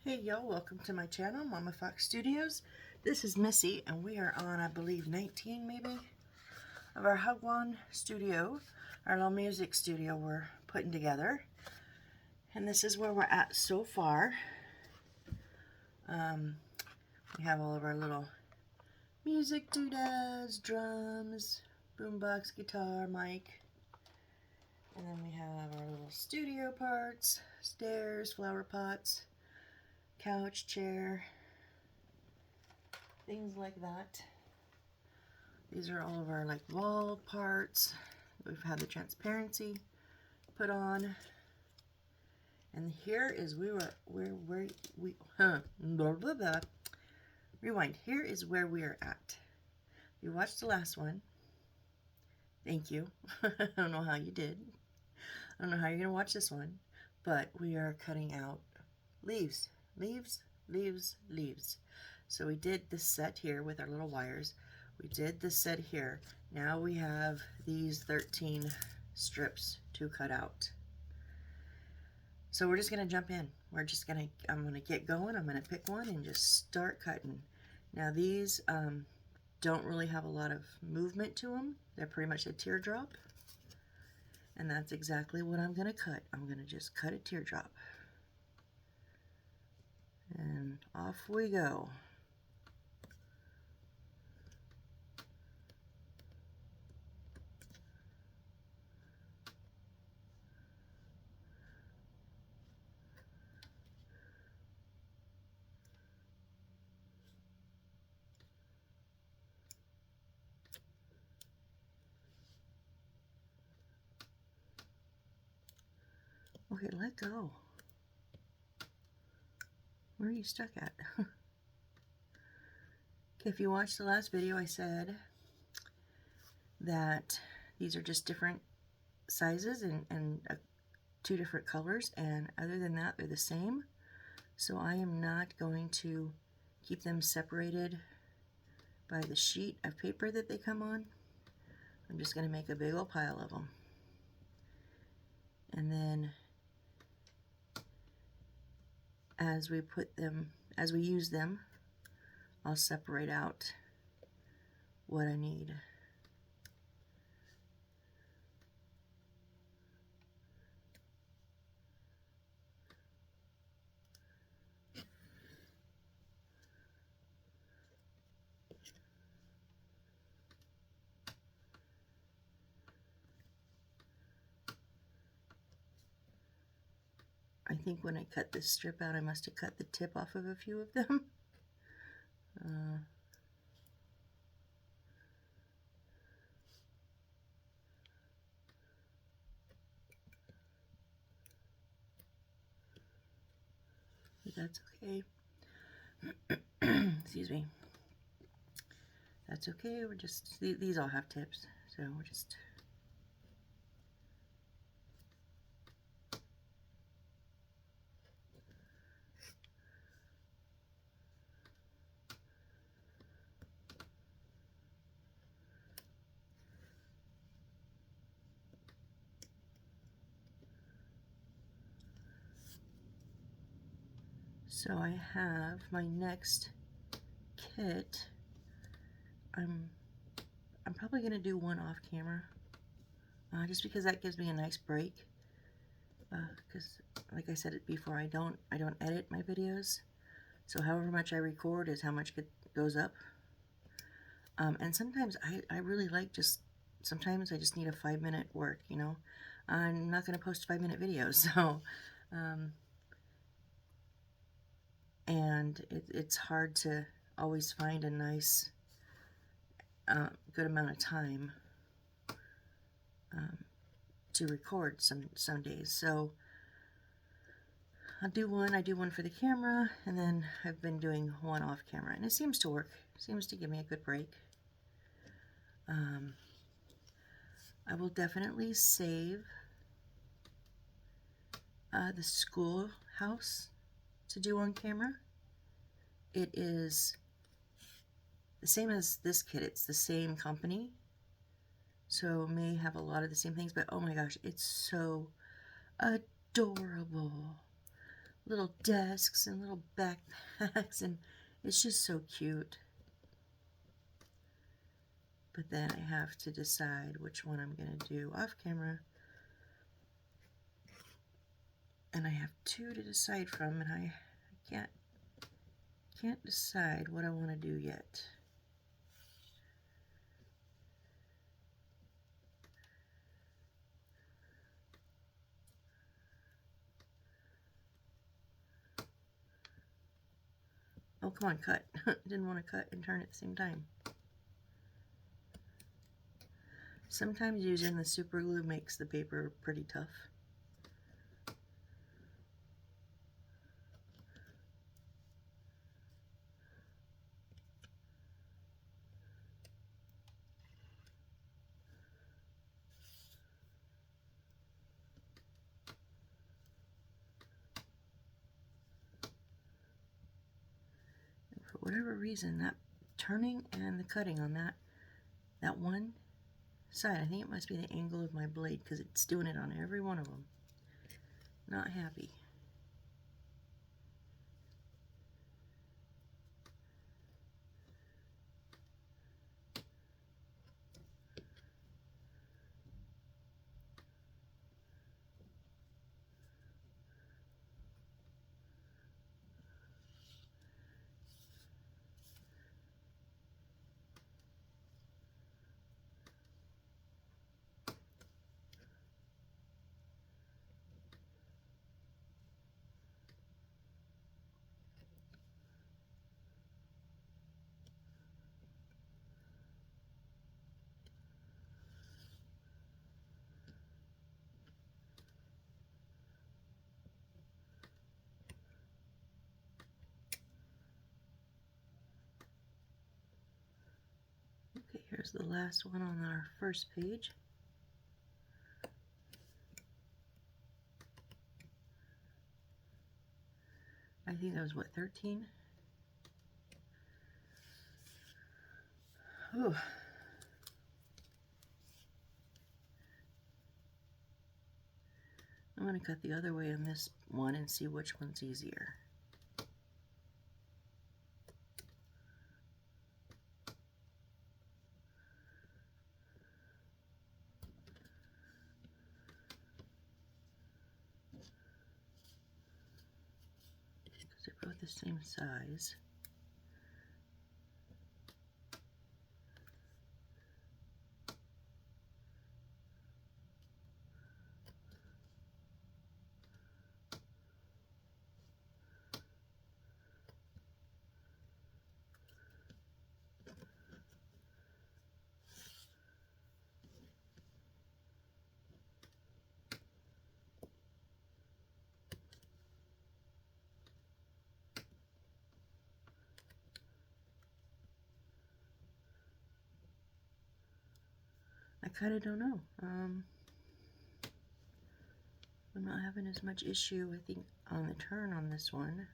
Hey y'all, welcome to my channel, Mama Fox Studios. This is Missy and we are on, I believe, 19 maybe, of our Houguang studio, our little music studio we're putting together. And this is where we're at so far. We have all of our little music doodads, drums, boombox, guitar, mic. And then we have our little studio parts, stairs, flower pots, couch, chair, things like that. These are all of our like wall parts. We've had the transparency put on. And here is rewind. Here is where we are at. You watched the last one. Thank you. I don't know how you did. I don't know how you're gonna watch this one, but we are cutting out leaves. Leaves. So we did this set here with our little wires. We did this set here. Now we have these 13 strips to cut out. So we're just gonna jump in. I'm gonna get going. I'm gonna pick one and just start cutting. Now these don't really have a lot of movement to them. They're pretty much a teardrop. And that's exactly what I'm gonna cut. I'm gonna just cut a teardrop. And off we go. Okay, let go. Where are you stuck at? Okay, if you watched the last video, I said that these are just different sizes and two different colors, and other than that, they're the same. So I am not going to keep them separated by the sheet of paper that they come on. I'm just going to make a big old pile of them. And then as we use them, I'll separate out what I need. I think when I cut this strip out, I must have cut the tip off of a few of them. But that's okay. Excuse me. That's okay. We're just, these all have tips, so we're just. So I have my next kit. I'm probably going to do one off camera, just because that gives me a nice break. Because, like I said it before, I don't edit my videos, so however much I record is how much goes up. And sometimes I really like sometimes I just need a 5-minute work. You know, I'm not going to post 5-minute videos, so. And it's hard to always find a nice, good amount of time to record some days. So I do one for the camera, and then I've been doing one off camera, and it seems to work. It seems to give me a good break. I will definitely save the schoolhouse to do on camera. It is the same as this kit. It's the same company, so may have a lot of the same things, but oh my gosh, it's so adorable. little desks and little backpacks, and it's just so cute. But then I have to decide which one I'm going to do off camera. And I have two to decide from, and I can't decide what I want to do yet. Oh, come on, cut. Didn't want to cut and turn at the same time. Sometimes using the super glue makes the paper pretty tough. And for whatever reason, that turning and the cutting on that one side, I think it must be the angle of my blade, because it's doing it on every one of them. Not happy. Okay, here's the last one on our first page. I think that was, what, 13? Ooh. I'm going to cut the other way on this one and see which one's easier. Because they're both the same size. I kind of don't know. I'm not having as much issue, I think, on the turn on this one.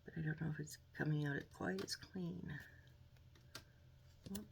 But I don't know if it's coming out quite as clean. Whoop.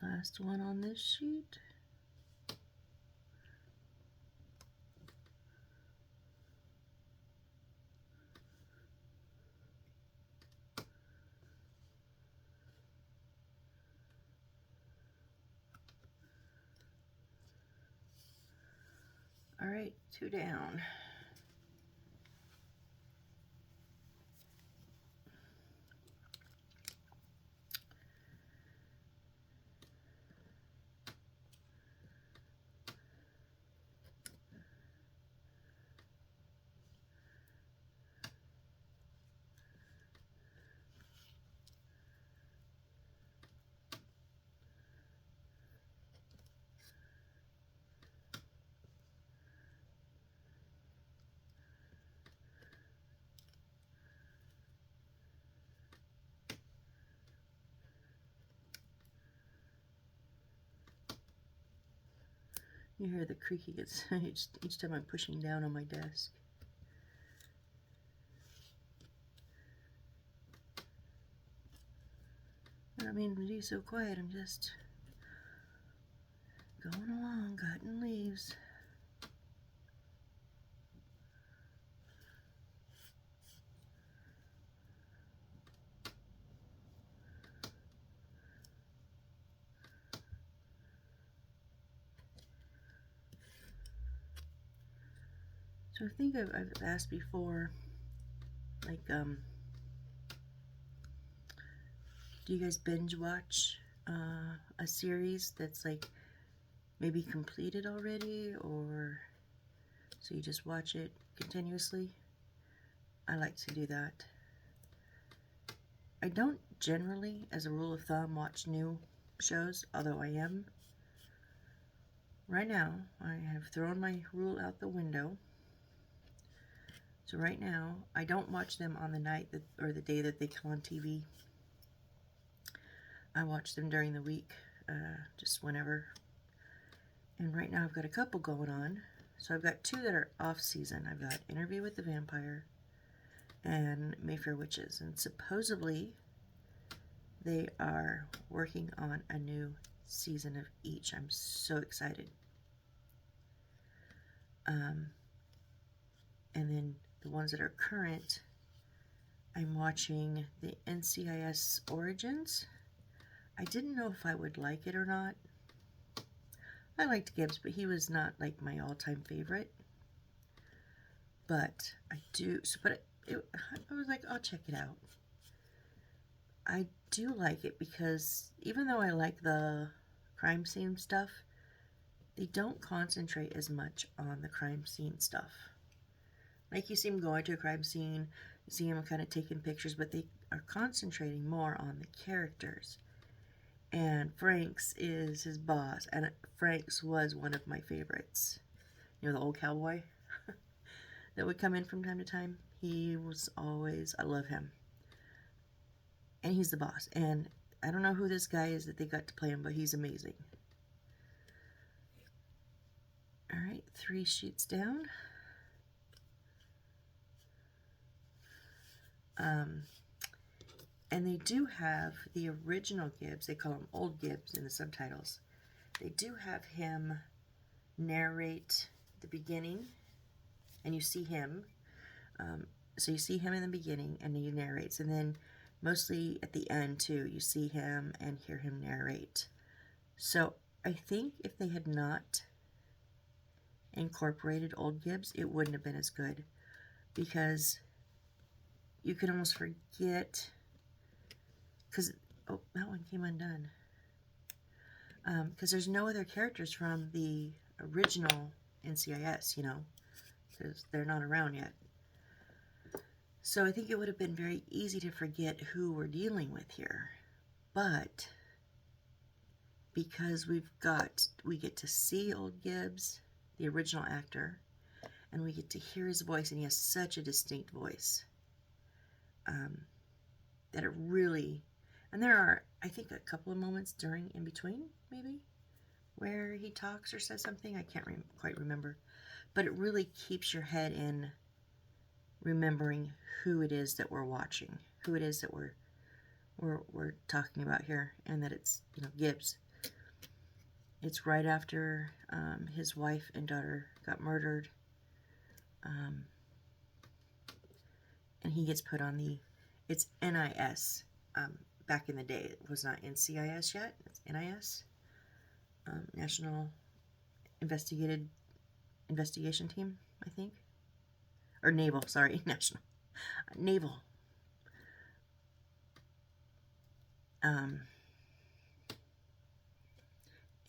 Last one on this sheet. All right, 2 down. You hear the creaking each time I'm pushing down on my desk. I don't mean to be so quiet, I'm just going along, cutting leaves. So I think I've asked before, like, do you guys binge watch a series that's like maybe completed already, or so you just watch it continuously? I like to do that. I don't generally, as a rule of thumb, watch new shows, although I am. Right now, I have thrown my rule out the window. So right now, I don't watch them on the night that, or the day that they come on TV. I watch them during the week, just whenever. And right now I've got a couple going on. So I've got 2 that are off season. I've got Interview with the Vampire and Mayfair Witches. And supposedly they are working on a new season of each. I'm so excited. And then the ones that are current, I'm watching the NCIS Origins. I didn't know if I would like it or not. I liked Gibbs, but he was not like my all-time favorite. But I do, I was like, I'll check it out. I do like it because even though I like the crime scene stuff, they don't concentrate as much on the crime scene stuff. Like, you see him going to a crime scene, you see him kind of taking pictures, but they are concentrating more on the characters. And Frank's is his boss, and Frank's was one of my favorites. You know, the old cowboy that would come in from time to time? He was always, I love him. And he's the boss. And I don't know who this guy is that they got to play him, but he's amazing. Alright, 3 sheets down. And they do have the original Gibbs, they call him Old Gibbs in the subtitles. They do have him narrate the beginning, and you see him. So you see him in the beginning, and he narrates, and then mostly at the end too, you see him and hear him narrate. So I think if they had not incorporated Old Gibbs, it wouldn't have been as good, because you can almost forget, because, oh, that one came undone, because there's no other characters from the original NCIS, you know, because they're not around yet. So I think it would have been very easy to forget who we're dealing with here. But because we get to see Old Gibbs, the original actor, and we get to hear his voice, and he has such a distinct voice, that it really, and there are, I think, a couple of moments in between, maybe, where he talks or says something. I can't quite remember. But it really keeps your head in remembering who it is that we're watching, who it is that we're talking about here, and that it's, you know, Gibbs. It's right after his wife and daughter got murdered. And he gets put on the, it's NIS. Back in the day, it was not NCIS yet. It's NIS, National Investigation Team, I think, or Naval. Sorry, National Naval.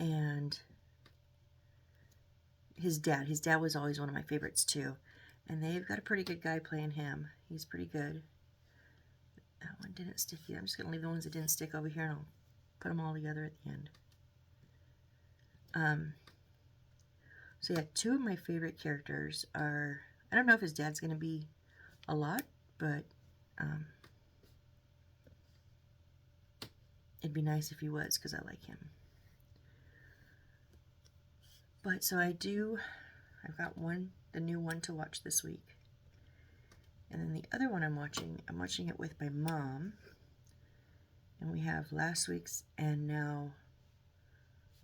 And his dad was always one of my favorites too, and they've got a pretty good guy playing him. He's pretty good. That one didn't stick yet. I'm just gonna leave the ones that didn't stick over here, and I'll put them all together at the end. So yeah, two of my favorite characters are, I don't know if his dad's gonna be a lot, but it'd be nice if he was, because I like him. But so I've got the new one to watch this week. And then the other one I'm watching it with my mom. And we have last week's and now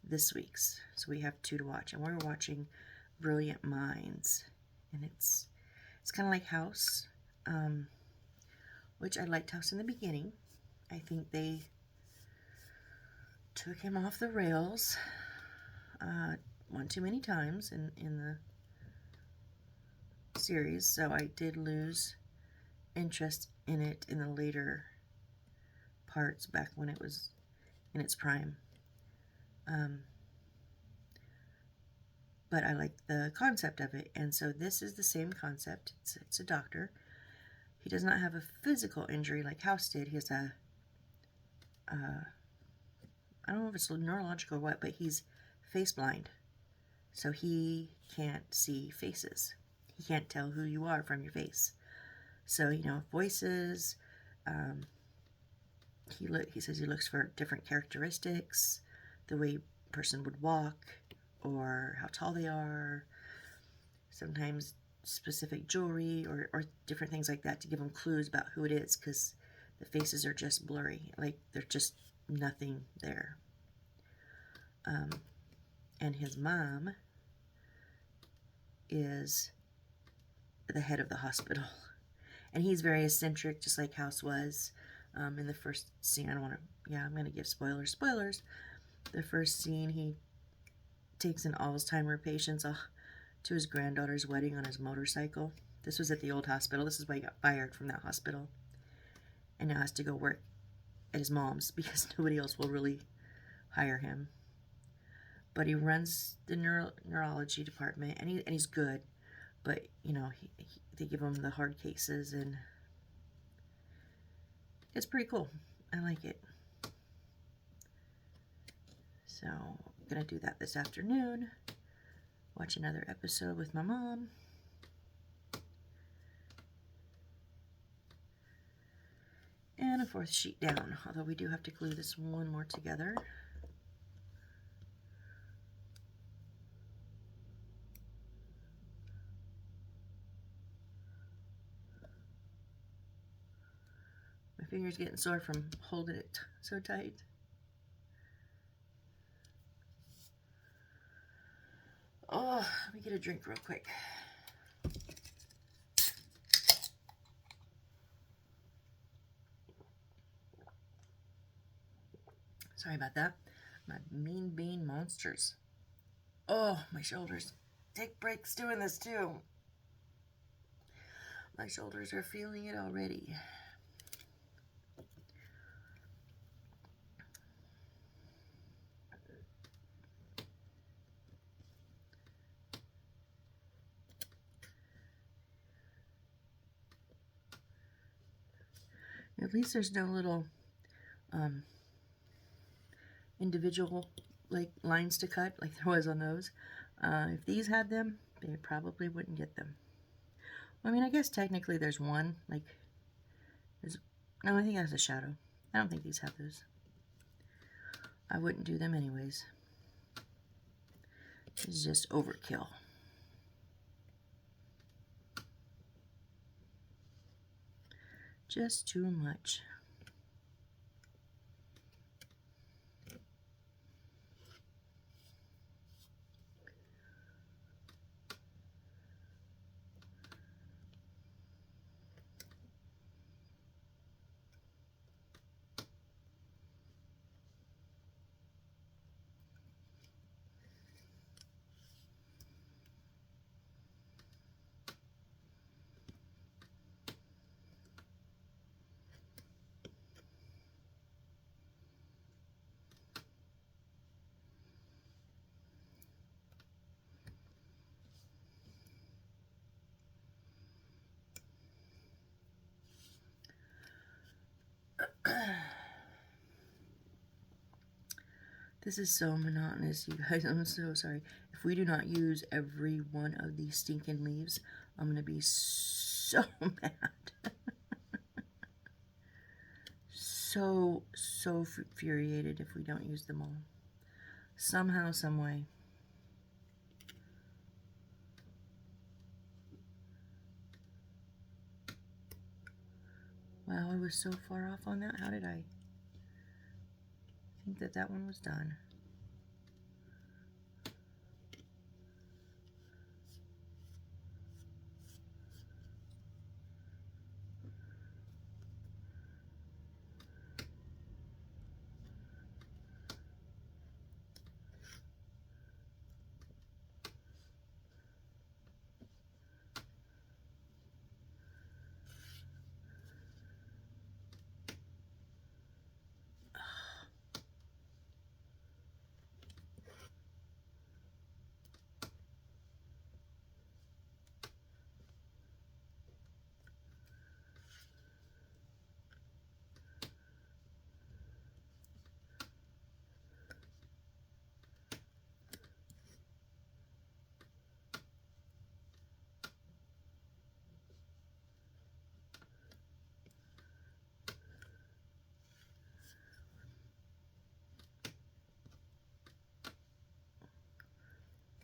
this week's. So we have two to watch. And we're watching Brilliant Minds. And it's kind of like House, which I liked House in the beginning. I think they took him off the rails one too many times in the series, so I did lose interest in it in the later parts back when it was in its prime. But I like the concept of it, and so this is the same concept. It's a doctor. He does not have a physical injury like House did. He has a I don't know if it's neurological or what, but he's face blind. So he can't see faces. He can't tell who you are from your face. So, you know, voices, he says he looks for different characteristics, the way a person would walk, or how tall they are, sometimes specific jewelry, or different things like that to give him clues about who it is, because the faces are just blurry, like they're just nothing there. And his mom is the head of the hospital, and he's very eccentric, just like House was. In the first scene, I don't want to, yeah, I'm going to give spoilers. The first scene, he takes an Alzheimer patient to his granddaughter's wedding on his motorcycle. This was at the old hospital. This is why he got fired from that hospital, and now has to go work at his mom's because nobody else will really hire him. But he runs the neurology department, and he's good. But, you know, they give him the hard cases, and it's pretty cool. I like it. So, I'm going to do that this afternoon. Watch another episode with my mom. And a fourth sheet down, although we do have to glue this one more together. My finger's getting sore from holding it so tight. Oh, let me get a drink real quick. Sorry about that. My mean bean monsters. Oh, my shoulders. Take breaks doing this too. My shoulders are feeling it already. At least there's no little individual like lines to cut like there was on those. If these had them, they probably wouldn't get them. I mean, I guess technically there's one, like, no, I think that's a shadow. I don't think these have those. I wouldn't do them anyways. It's just overkill. Just too much. This is so monotonous, you guys. I'm so sorry. If we do not use every one of these stinking leaves, I'm going to be so mad. So infuriated if we don't use them all. Somehow, some way. Wow, I was so far off on that. How did I think that that one was done?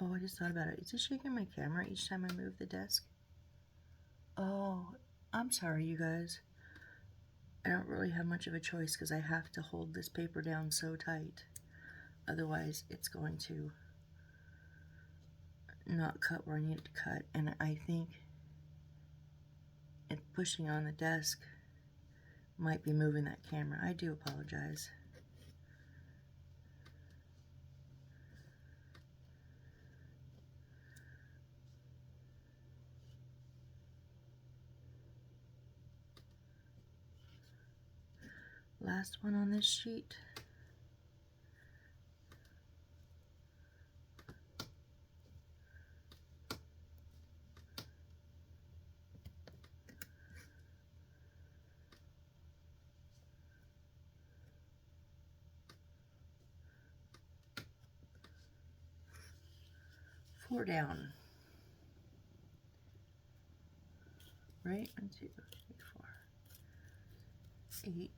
Oh, I just thought about it. Is it shaking my camera each time I move the desk? Oh, I'm sorry, you guys. I don't really have much of a choice because I have to hold this paper down so tight. Otherwise, it's going to not cut where I need it to cut. And I think it pushing on the desk might be moving that camera. I do apologize. Last one on this sheet. Four down. Right? 1, 2, 3, 4, 8.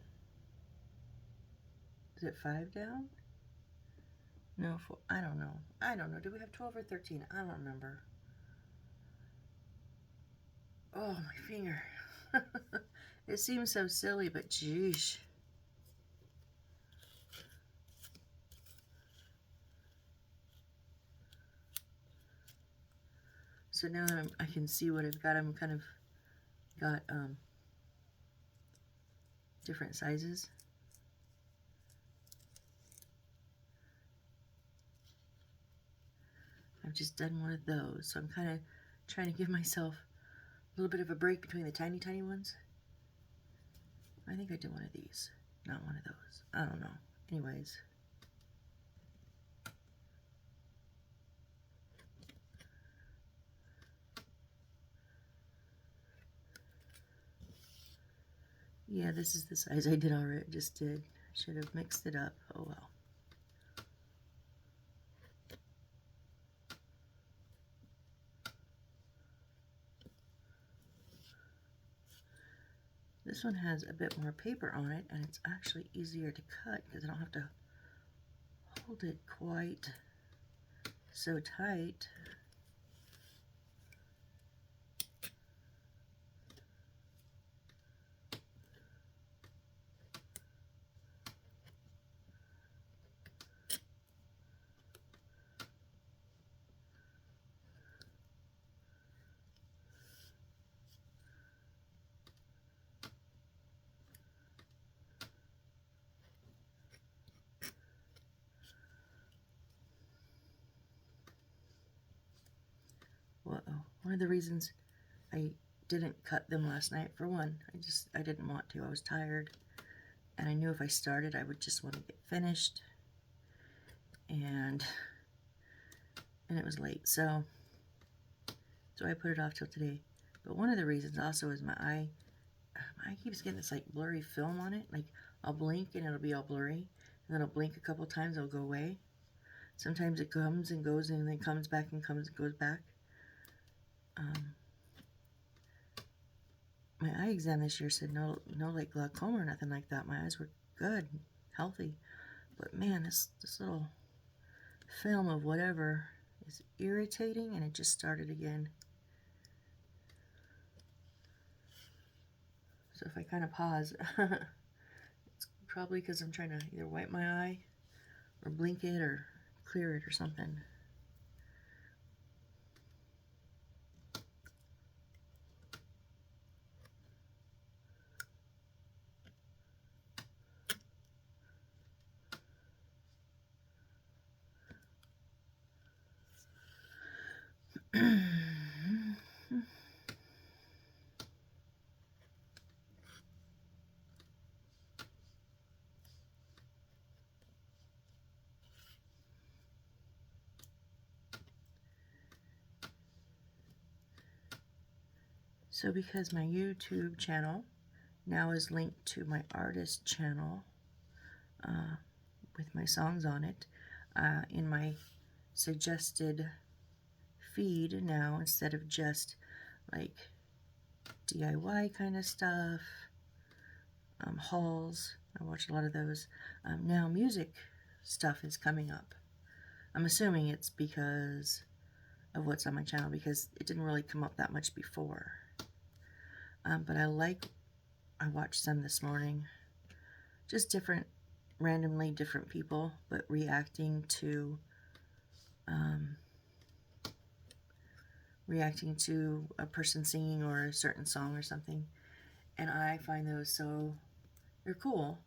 Is it 5 down? No, 4. I don't know. I don't know. Do we have 12 or 13? I don't remember. Oh, my finger. It seems so silly, but geesh. So now that I can see what I've got, I'm kind of got different sizes. I've just done one of those, so I'm kind of trying to give myself a little bit of a break between the tiny, tiny ones. I think I did one of these, not one of those. I don't know. Anyways. Yeah, this is the size I did already. Just did. Should have mixed it up. Oh well. This one has a bit more paper on it, and it's actually easier to cut because I don't have to hold it quite so tight. One of the reasons I didn't cut them last night, for one, I didn't want to. I was tired, and I knew if I started, I would just want to get finished, and it was late, so I put it off till today. But one of the reasons also is my eye keeps getting this like blurry film on it. Like I'll blink and it'll be all blurry, and then it'll blink a couple times, it'll go away. Sometimes it comes and goes and then comes back and comes and goes back. My eye exam this year said no like glaucoma or nothing like that. My eyes were good, healthy. But man, this little film of whatever is irritating, and it just started again. So if I kind of pause, it's probably because I'm trying to either wipe my eye or blink it or clear it or something. So because my YouTube channel now is linked to my artist channel with my songs on it, in my suggested feed now, instead of just like DIY kind of stuff, hauls, I watch a lot of those, now music stuff is coming up. I'm assuming it's because of what's on my channel, because it didn't really come up that much before. But I watched some this morning, just randomly different people, but reacting to a person singing or a certain song or something, and I find those they're cool.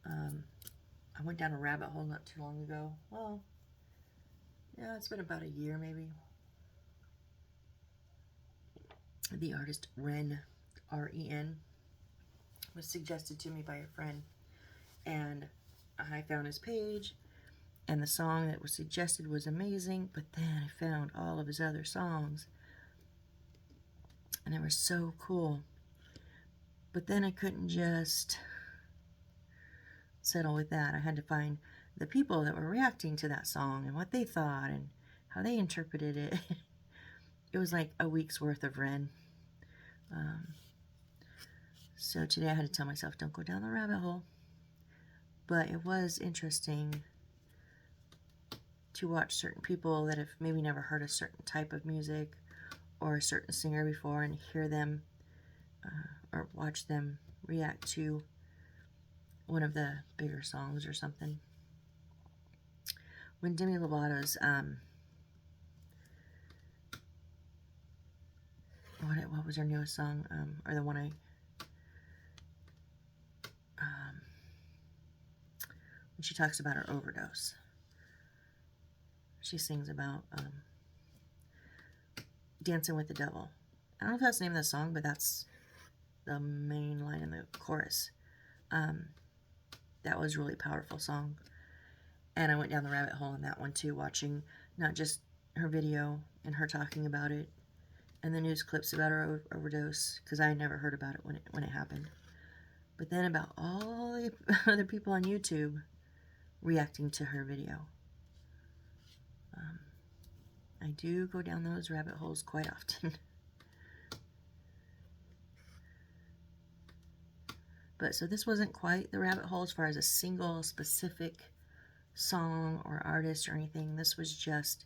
I went down a rabbit hole not too long ago. Well, yeah, it's been about a year maybe. The artist Ren, R-E-N, was suggested to me by a friend, and I found his page, and the song that was suggested was amazing, but then I found all of his other songs, and they were so cool. But then I couldn't just settle with that. I had to find the people that were reacting to that song and what they thought and how they interpreted it. It was like a week's worth of Ren. So today I had to tell myself, don't go down the rabbit hole. But it was interesting to watch certain people that have maybe never heard a certain type of music or a certain singer before, and hear them or watch them react to one of the bigger songs or something. When Demi Lovato's what was her newest song, or the one when she talks about her overdose, she sings about dancing with the devil. I don't know if that's the name of the song, but that's the main line in the chorus. That was a really powerful song, and I went down the rabbit hole in that one too, watching not just her video and her talking about it and the news clips about her overdose, because I had never heard about it when it happened, but then about all the other people on YouTube reacting to her video. I do go down those rabbit holes quite often. But so this wasn't quite the rabbit hole as far as a single specific song or artist or anything. This was just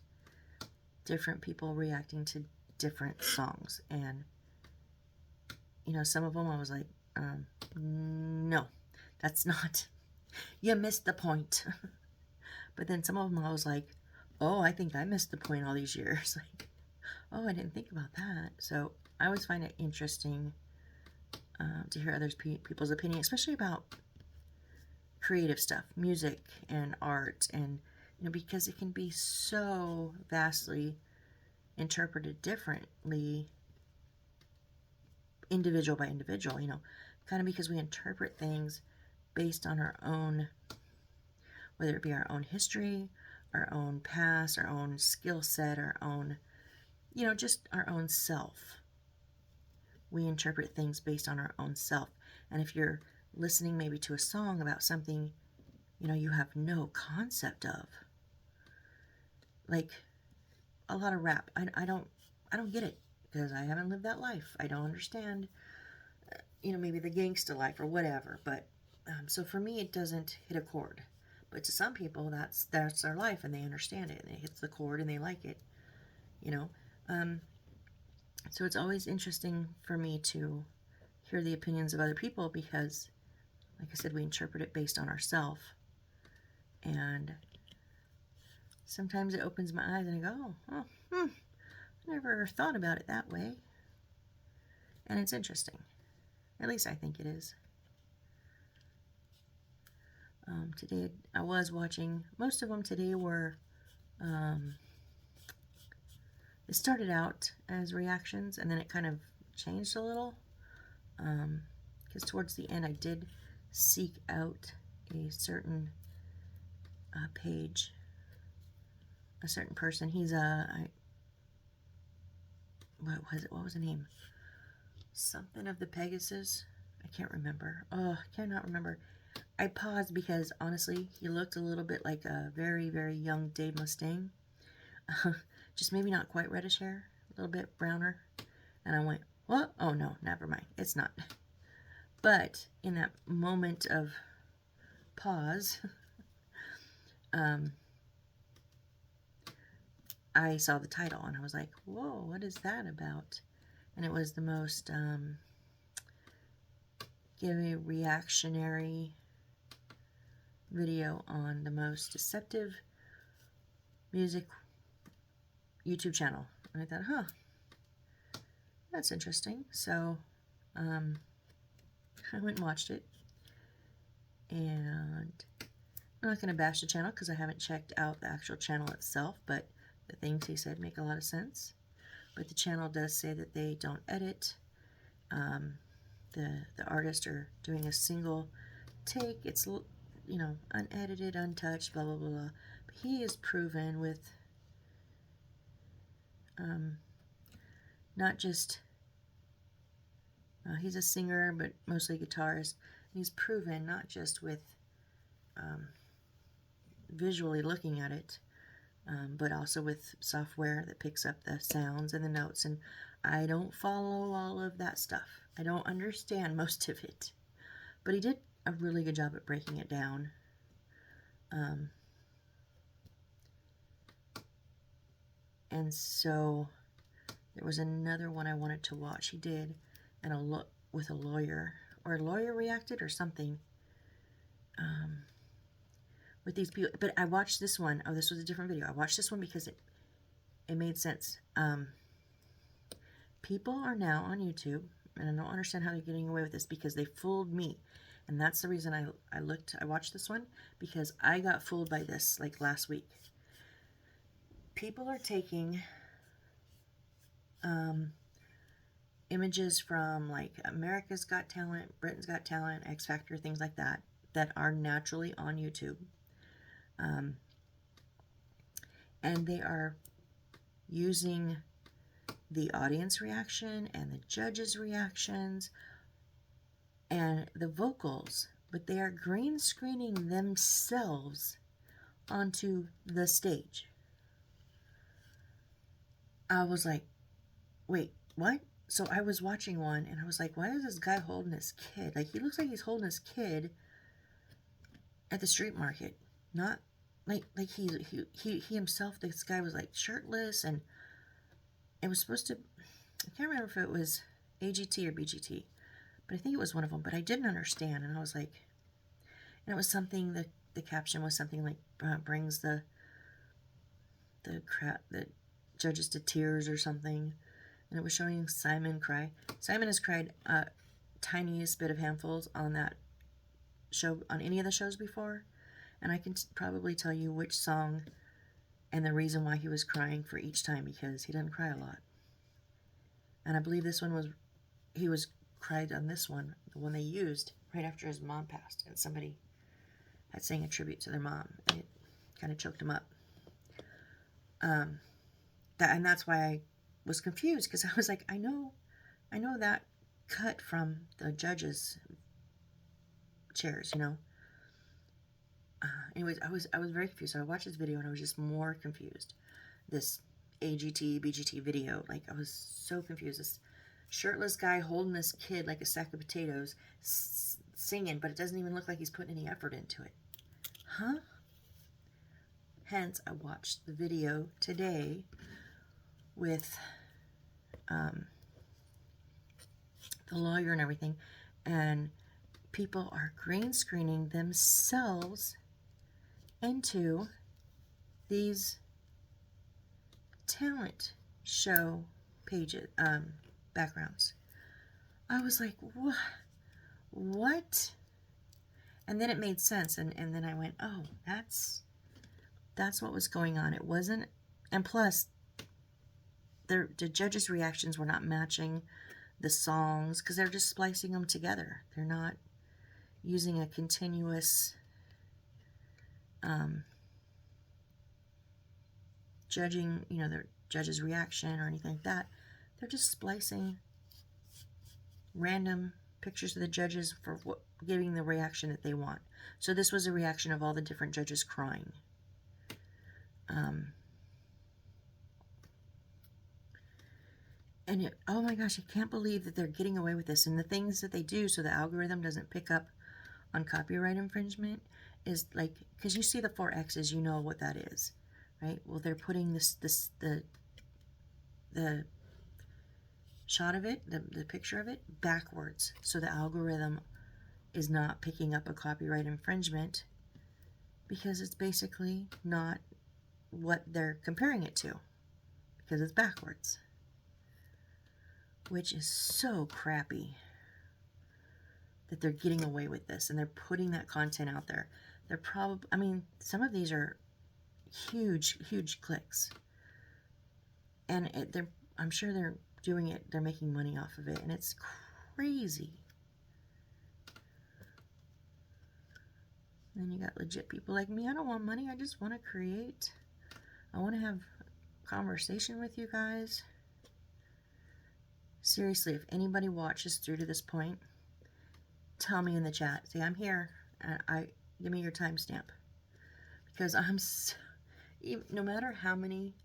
different people reacting to different songs. And, you know, some of them I was like, no, that's not, you missed the point. But then some of them I was like, oh, I think I missed the point all these years. Like, oh, I didn't think about that. So I always find it interesting to hear other people's opinion, especially about creative stuff, music and art, and because it can be so vastly interpreted differently, individual by individual, kind of because we interpret things based on our own, whether it be our own history, our own past, our own skill set, our own, just our own self. We interpret things based on our own self. And if you're listening maybe to a song about something you have no concept of. Like, a lot of rap. I don't get it, because I haven't lived that life. I don't understand, maybe the gangsta life or whatever. But so for me, it doesn't hit a chord. But to some people, that's their life, and they understand it, and it hits the chord, and they like it. So it's always interesting for me to hear the opinions of other people, because, like I said, we interpret it based on ourselves. And sometimes it opens my eyes, and I go, I never thought about it that way. And it's interesting. At least I think it is. Today, I was watching, most of them today were, it started out as reactions, and then it kind of changed a little. Because towards the end, I did seek out a certain page, a certain person. He's what was the name? Something of the Pegasus. I can't remember. Oh, I cannot remember. I paused because, honestly, he looked a little bit like a very, very young Dave Mustaine. Just maybe not quite reddish hair, a little bit browner. And I went, what? Oh, no, never mind. It's not. But in that moment of pause, I saw the title, and I was like, whoa, what is that about? And it was the most reactionary video on the most deceptive music YouTube channel. And I thought, that's interesting. So I went and watched it. And I'm not going to bash the channel, because I haven't checked out the actual channel itself, but the things he said make a lot of sense. But the channel does say that they don't edit. The artists are doing a single take. It's, unedited, untouched, blah, blah, blah, blah. But he is proven with not just, he's a singer, but mostly guitarist. He's proven not just with visually looking at it, but also with software that picks up the sounds and the notes. And I don't follow all of that stuff. I don't understand most of it. But he did a really good job at breaking it down. And so there was another one I wanted to watch. He did, and with a lawyer, or a lawyer reacted or something. With these people, but I watched this one. Oh, this was a different video. I watched this one because it made sense. People are now on YouTube, and I don't understand how they're getting away with this, because they fooled me. And that's the reason I watched this one, because I got fooled by this like last week. People are taking images from like America's Got Talent, Britain's Got Talent, X Factor, things like that, that are naturally on YouTube. And they are using the audience reaction and the judges' reactions and the vocals, but they are green screening themselves onto the stage. I was like, wait, what? So I was watching one, and I was like, why is this guy holding his kid? Like, he looks like he's holding his kid at the street market. Not like he himself, this guy was like shirtless, and it was supposed to, I can't remember if it was AGT or BGT, but I think it was one of them, but I didn't understand, and I was like, and it was something, the caption was something like, brings the judges to tears or something, and it was showing Simon cry. Simon has cried tiniest bit of handfuls on that show, on any of the shows before, and I can probably tell you which song and the reason why he was crying for each time, because he doesn't cry a lot. And I believe this one was, he was cried on this one, the one they used right after his mom passed, and somebody had sang a tribute to their mom, and it kind of choked him up. And that's why I was confused, because I was like, I know that cut from the judges' chairs, Anyways, I was very confused. So I watched this video and I was just more confused. This AGT, BGT video, like I was so confused. This shirtless guy holding this kid like a sack of potatoes, singing, but it doesn't even look like he's putting any effort into it. Huh? Hence, I watched the video today with the lawyer and everything, and people are green screening themselves into these talent show pages, backgrounds. I was like, what? And then it made sense, and then I went, oh, that's what was going on. It wasn't, and plus, the judges' reactions were not matching the songs, because they're just splicing them together. They're not using a continuous judging, you know, the judge's reaction or anything like that. They're just splicing random pictures of the judges for giving the reaction that they want. So this was a reaction of all the different judges crying. And oh my gosh, I can't believe that they're getting away with this. And the things that they do so the algorithm doesn't pick up on copyright infringement is like, because you see the 4 X's, you know what that is, right? Well, they're putting the shot of it, the picture of it, backwards, so the algorithm is not picking up a copyright infringement, because it's basically not what they're comparing it to, because it's backwards, which is so crappy that they're getting away with this and they're putting that content out there. They're probably, I mean, some of these are huge clicks, and I'm sure they're doing it, they're making money off of it, and it's crazy. And then you got legit people like me. I don't want money, I just want to create. I want to have a conversation with you guys. Seriously, if anybody watches through to this point, tell me in the chat. Say, I'm here. Give me your timestamp. Because no matter how many,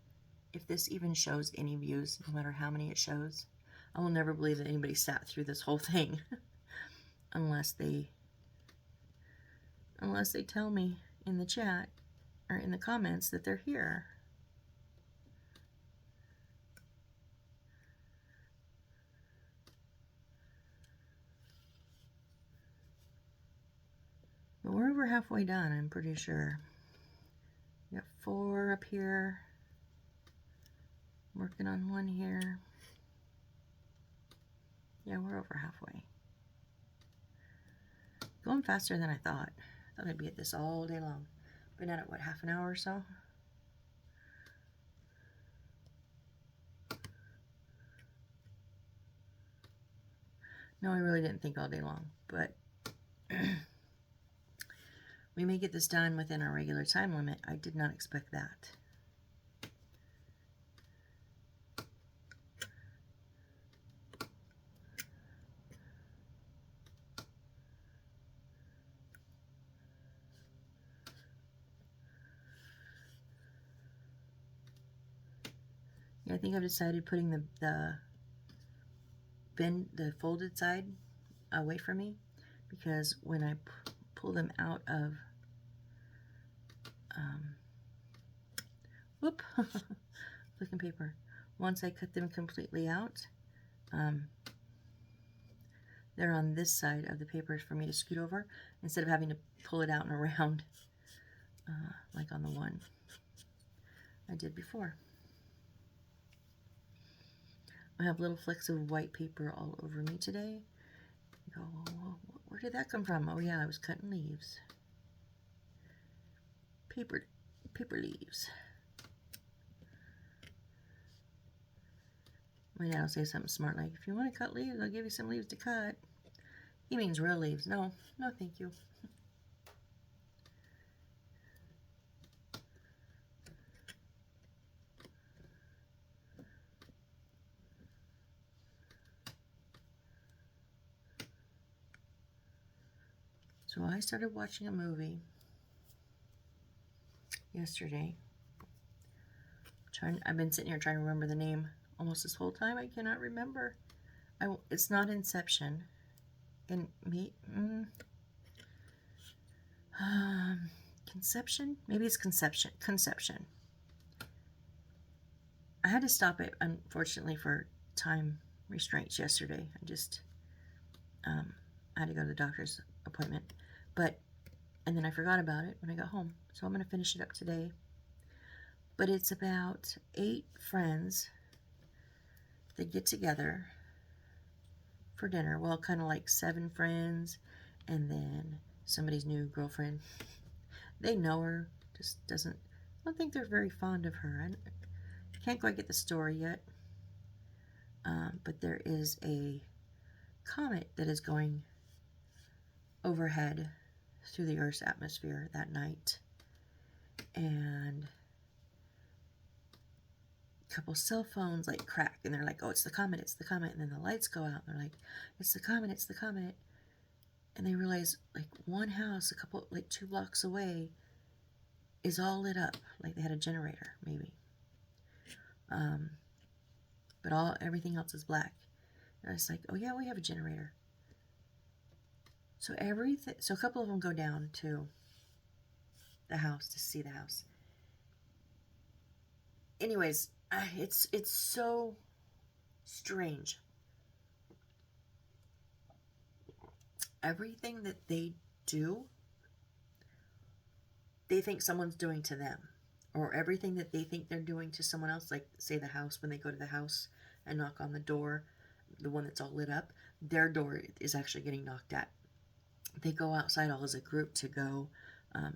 if this even shows any views, no matter how many it shows, I will never believe that anybody sat through this whole thing. unless they tell me in the chat or in the comments that they're here. But we're over halfway done, I'm pretty sure. We got 4 up here. Working on 1 here. Yeah, we're over halfway. Going faster than I thought. I thought I'd be at this all day long. Been at it, what, half an hour or so? No, I really didn't think all day long, but we may get this done within our regular time limit. I did not expect that. Yeah, I think I've decided putting the folded side away from me, because when I pull them out of flicking paper, once I cut them completely out, they're on this side of the paper for me to scoot over instead of having to pull it out and around like on the one I did before. I have little flecks of white paper all over me today. You go, well, where did that come from? Oh yeah, I was cutting leaves. Paper leaves. My dad will say something smart like, if you want to cut leaves, I'll give you some leaves to cut. He means real leaves. No, thank you. So I started watching a movie yesterday. I've been sitting here trying to remember the name almost this whole time. I cannot remember. It's not Inception. Conception? Maybe it's Conception. Conception. I had to stop it, unfortunately, for time restraints yesterday. I had to go to the doctor's appointment. And then I forgot about it when I got home. So I'm going to finish it up today. But it's about 8 friends that get together for dinner. Well, kind of like 7 friends and then somebody's new girlfriend. They know her, just I don't think they're very fond of her. I can't quite get the story yet. But there is a comet that is going overhead through the Earth's atmosphere that night. And a couple cell phones like crack, and they're like, oh, it's the comet, it's the comet. And then the lights go out, and they're like, it's the comet, it's the comet. And they realize, like, one house, 2 blocks away, is all lit up. Like they had a generator, maybe. But everything else is black. And I was like, oh yeah, we have a generator. So a couple of them go down to the house to see the house. Anyways, it's so strange. Everything that they do, they think someone's doing to them. Or everything that they think they're doing to someone else, like, say, the house, when they go to the house and knock on the door, the one that's all lit up, their door is actually getting knocked at. They go outside all as a group to go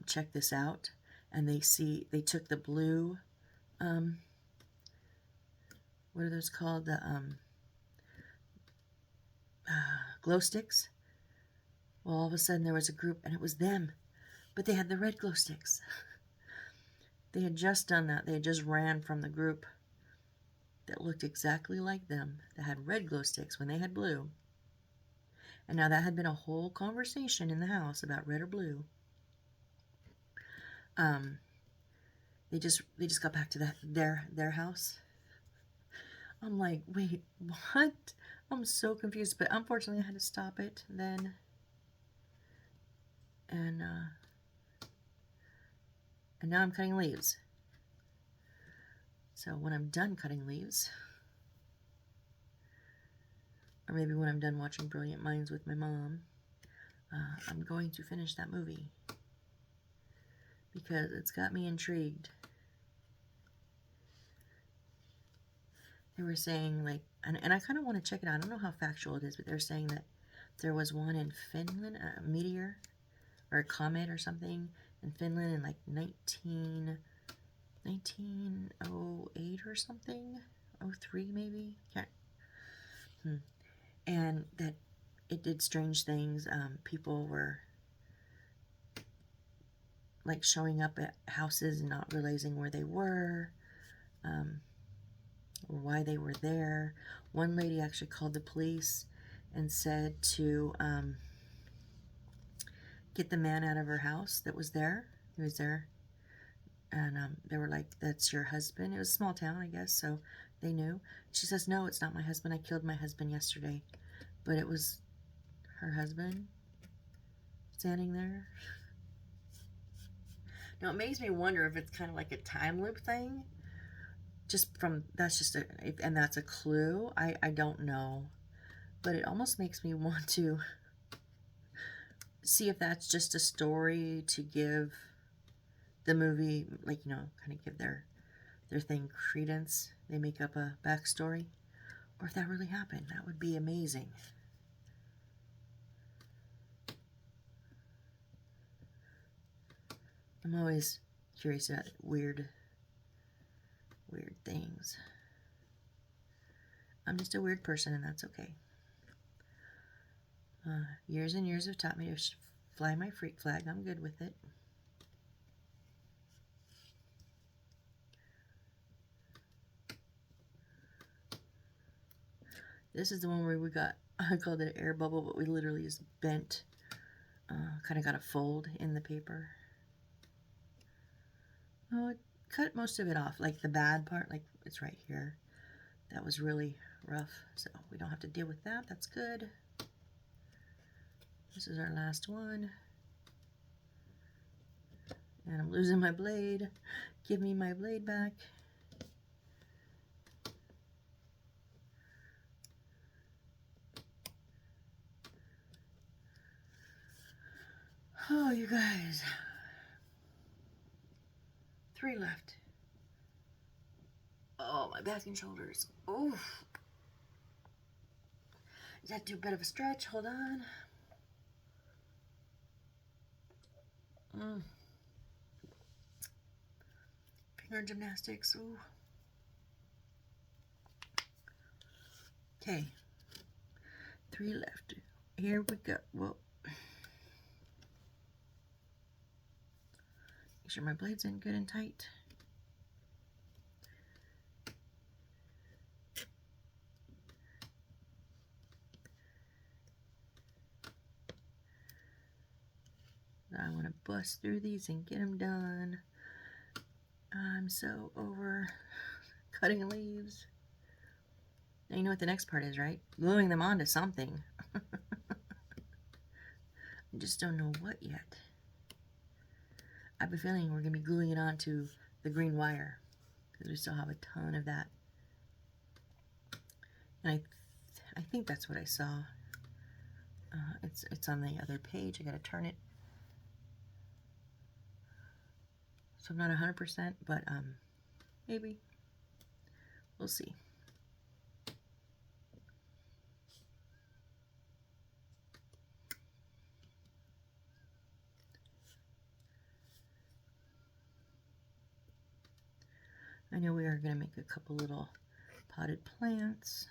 check this out, and they took the blue, what are those called, the glow sticks. Well, all of a sudden there was a group, and it was them, but they had the red glow sticks. They had just done that. They had just ran from the group that looked exactly like them, that had red glow sticks when they had blue. And now that had been a whole conversation in the house about red or blue. They just got back to their house. I'm like, wait, what? I'm so confused. But unfortunately, I had to stop it then. And now I'm cutting leaves. So when I'm done cutting leaves, or maybe when I'm done watching Brilliant Minds with my mom, I'm going to finish that movie. Because it's got me intrigued. They were saying, like, and I kind of want to check it out. I don't know how factual it is, but they're saying that there was one in Finland, a meteor, or a comet or something, in Finland in, like, 1908 or something? 03 maybe? And that it did strange things. People were, like, showing up at houses and not realizing where they were, or why they were there. One lady actually called the police and said to get the man out of her house that was there. He was there. And they were like, that's your husband. It was a small town, I guess, so they knew. She says, no, it's not my husband. I killed my husband yesterday. But it was her husband standing there. Now, it makes me wonder if it's kind of like a time loop thing. And that's a clue. I don't know. But it almost makes me want to see if that's just a story to give the movie, like, kind of give their thing credence. They make up a backstory. Or if that really happened. That would be amazing. I'm always curious about weird things. I'm just a weird person, and that's okay. Years and years have taught me to fly my freak flag. I'm good with it. This is the one where I called it an air bubble, but we literally just bent, kind of got a fold in the paper. Oh, it cut most of it off, like the bad part, like it's right here. That was really rough, so we don't have to deal with that. That's good. This is our last one. And I'm losing my blade. Give me my blade back. Oh, you guys. 3 left. Oh, my back and shoulders. Oof. Is that too bit of a stretch? Hold on. Finger gymnastics. Ooh. Okay. 3 left. Here we go. Whoa. Make sure my blade's in good and tight. I want to bust through these and get them done. I'm so over cutting leaves. Now you know what the next part is, right? Gluing them onto something. I just don't know what yet. I have a feeling we're going to be gluing it onto the green wire, because we still have a ton of that. And I think that's what I saw. It's on the other page. I got to turn it. So I'm not 100%, but maybe. We'll see. I know we are going to make a couple little potted plants.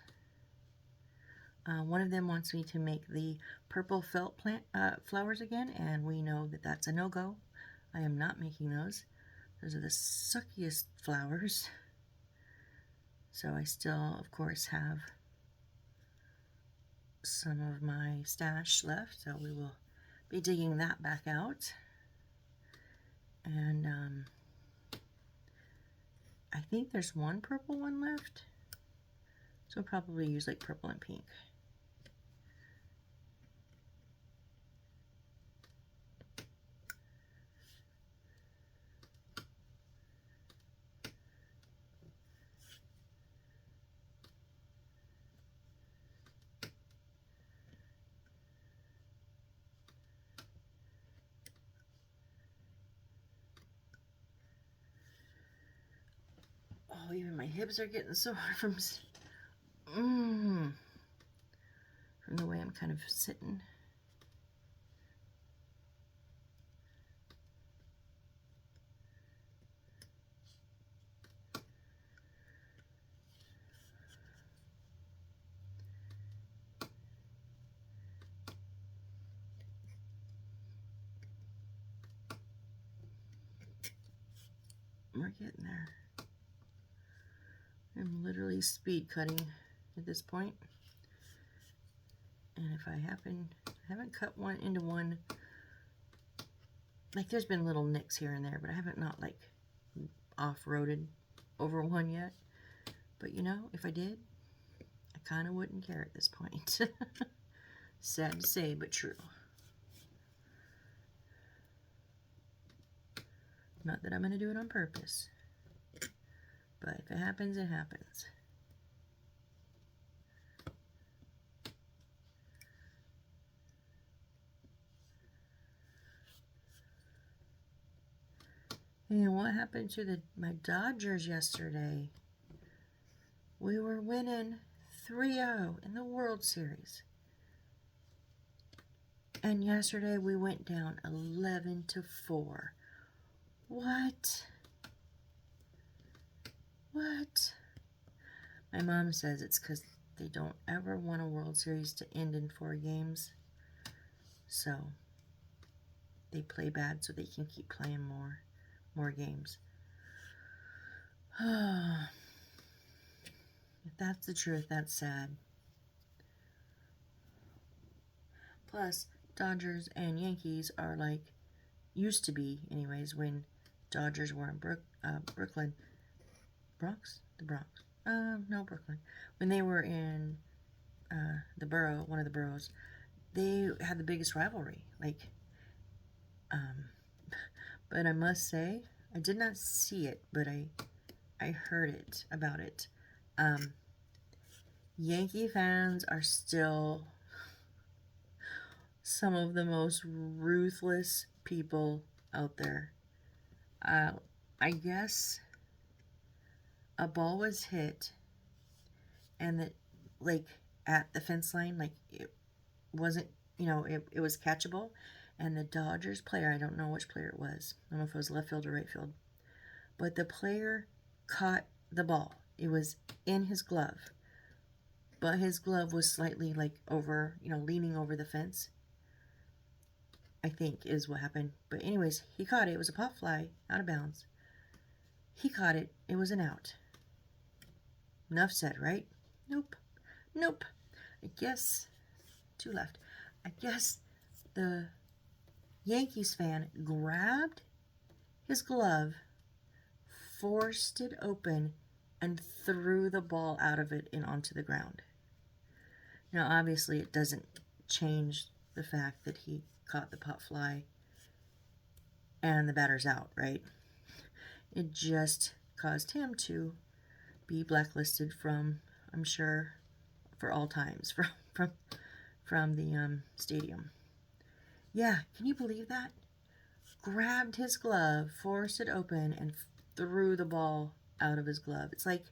One of them wants me to make the purple felt plant flowers again, and we know that that's a no-go. I am not making those. Those are the suckiest flowers. So I still, of course, have some of my stash left, so we will be digging that back out. And I think there's one purple one left, so I'll probably use like purple and pink. Oh, even my hips are getting sore from the way I'm kind of sitting. We're getting there. I'm literally speed cutting at this point. And if I haven't cut one into one, like there's been little nicks here and there, but I haven't not like off-roaded over one yet. But you know, if I did, I kind of wouldn't care at this point. Sad to say, but true. Not that I'm going to do it on purpose. But if it happens, it happens. And what happened to my Dodgers yesterday? We were winning 3-0 in the World Series. And yesterday we went down 11-4. What? What? My mom says it's because they don't ever want a World Series to end in 4 games. So they play bad so they can keep playing more games. If that's the truth, that's sad. Plus, Dodgers and Yankees are like, used to be anyways, when Dodgers were in Brooklyn. Bronx? The Bronx. No, Brooklyn. When they were in the borough, one of the boroughs, they had the biggest rivalry. Like, but I must say, I did not see it, but I heard it about it. Yankee fans are still some of the most ruthless people out there. I guess a ball was hit and that, like, at the fence line, like, it wasn't, it was catchable, and the Dodgers player, I don't know which player it was, I don't know if it was left field or right field, but the player caught the ball. It was in his glove, but his glove was slightly, like, over, leaning over the fence, I think is what happened. But anyways, he caught it. It was a pop fly, out of bounds. He caught it. It was an out. Enough said, right? Nope. Nope. I guess, 2 left. I guess the Yankees fan grabbed his glove, forced it open, and threw the ball out of it and onto the ground. Now, obviously, it doesn't change the fact that he caught the pop fly and the batter's out, right? It just caused him to be blacklisted from, I'm sure, for all times from the stadium. Yeah, can you believe that? Grabbed his glove, forced it open, and threw the ball out of his glove. It's like,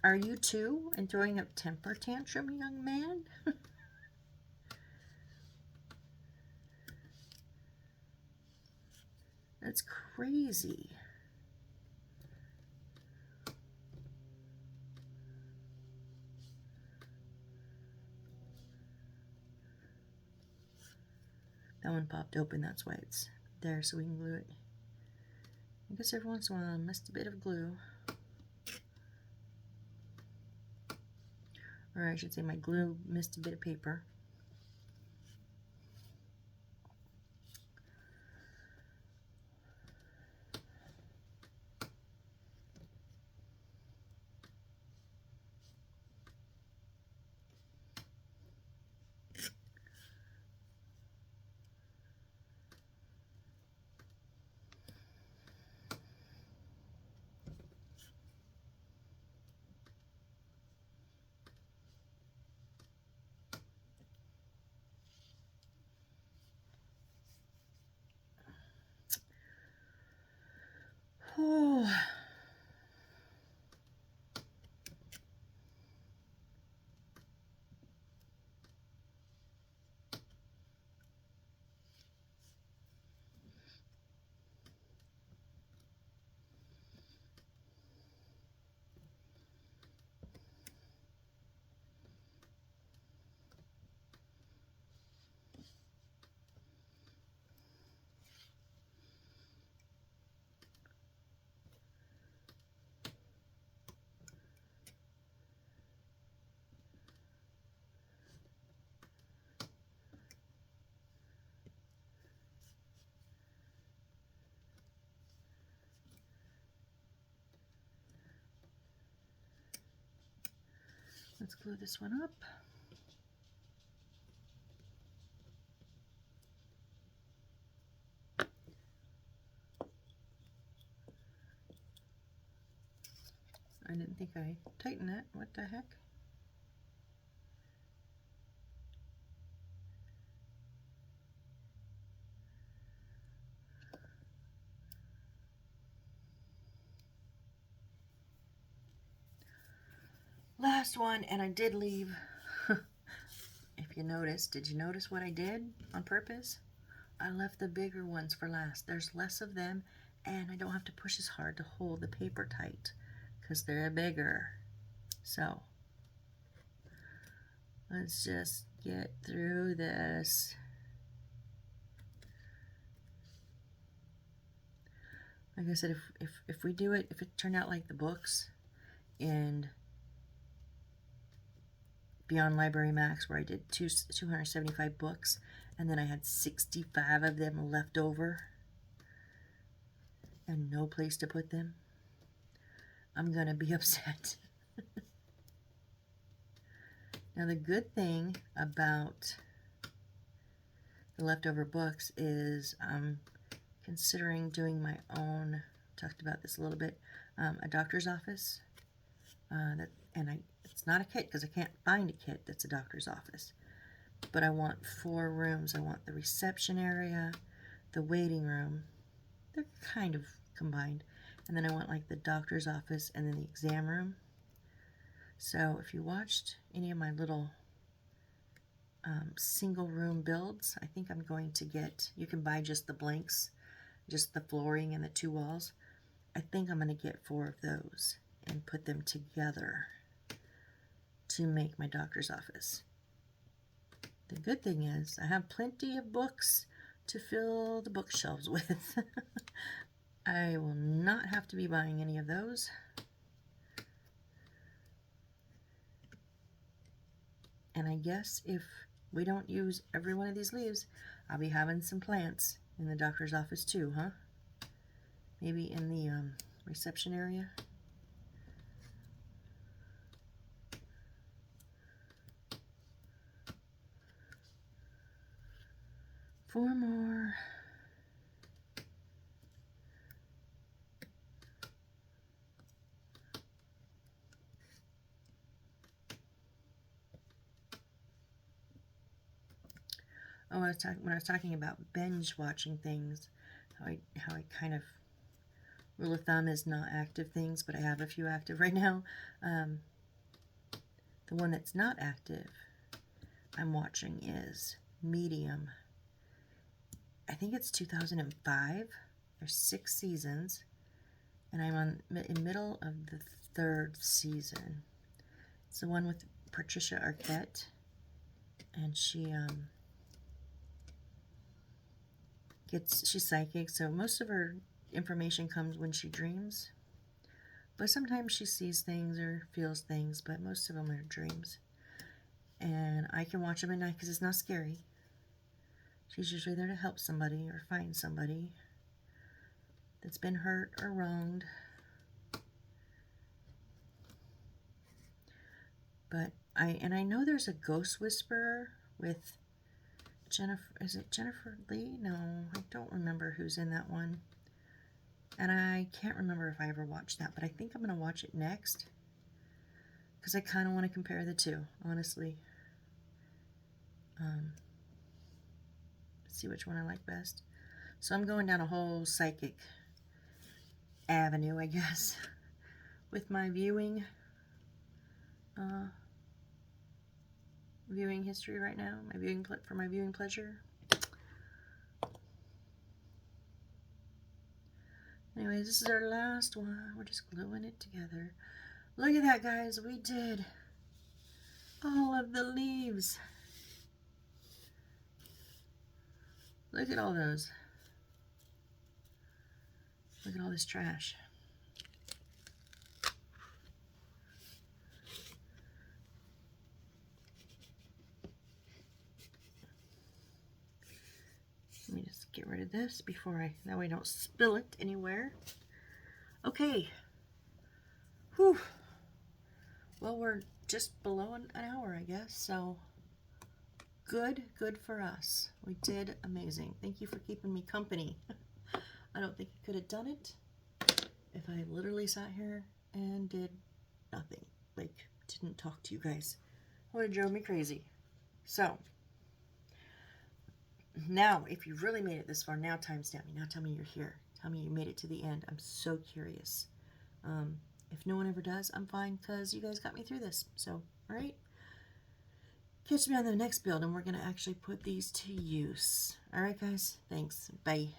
are you too and throwing a temper tantrum, young man? That's crazy. That one popped open, that's why it's there, so we can glue it. I guess every once in a while I missed a bit of glue. Or I should say my glue missed a bit of paper. Oh. Let's glue this one up. I didn't think I tightened that. What the heck? Last one, and I did leave, if you noticed, did you notice what I did on purpose? I left the bigger ones for last. There's less of them, and I don't have to push as hard to hold the paper tight because they're bigger. So, let's just get through this. Like I said, if we do it, if it turned out like the books and Beyond Library Max, where I did 275 books, and then I had 65 of them left over, and no place to put them, I'm going to be upset. Now, the good thing about the leftover books is I'm considering doing my own, talked about this a little bit, a doctor's office. It's not a kit because I can't find a kit that's a doctor's office. But I want 4 rooms. I want the reception area, the waiting room. They're kind of combined. And then I want like the doctor's office and then the exam room. So if you watched any of my little single room builds, I think I'm going to get, you can buy just the blanks, just the flooring and the 2 walls. I think I'm going to get 4 of those and put them together to make my doctor's office. The good thing is I have plenty of books to fill the bookshelves with. I will not have to be buying any of those. And I guess if we don't use every one of these leaves, I'll be having some plants in the doctor's office too, huh? Maybe in the reception area. Four more. Oh, when I was talking about binge watching things, how I kind of, rule of thumb is not active things, but I have a few active right now. The one that's not active I'm watching is Medium. I think it's 2005. There's 6 seasons, and I'm in middle of the 3rd season. It's the one with Patricia Arquette, and she's psychic, so most of her information comes when she dreams. But sometimes she sees things or feels things, but most of them are dreams. And I can watch them at night because it's not scary. She's usually there to help somebody or find somebody that's been hurt or wronged. But I know there's a ghost whisperer with Jennifer. Is it Jennifer Lee? No, I don't remember who's in that one. And I can't remember if I ever watched that, but I think I'm going to watch it next. Because I kind of want to compare the two, honestly. See which one I like best. So I'm going down a whole psychic avenue, I guess, with my viewing history right now. For my viewing pleasure. Anyways, this is our last one. We're just gluing it together. Look at that, guys. We did all of the leaves. Look at all those. Look at all this trash. Let me just get rid of this that way I don't spill it anywhere. Okay. Whew. Well, we're just below an hour, I guess, so good for us. We did amazing. Thank you for keeping me company. I don't think I could have done it if I literally sat here and did nothing, like didn't talk to you guys. It would have drove me crazy. So now, if you really made it this far, now timestamp me. Now tell me you're here. Tell me you made it to the end. I'm so curious. If no one ever does, I'm fine because you guys got me through this. So, all right. Catch me on the next build, and we're going to actually put these to use. All right, guys. Thanks. Bye.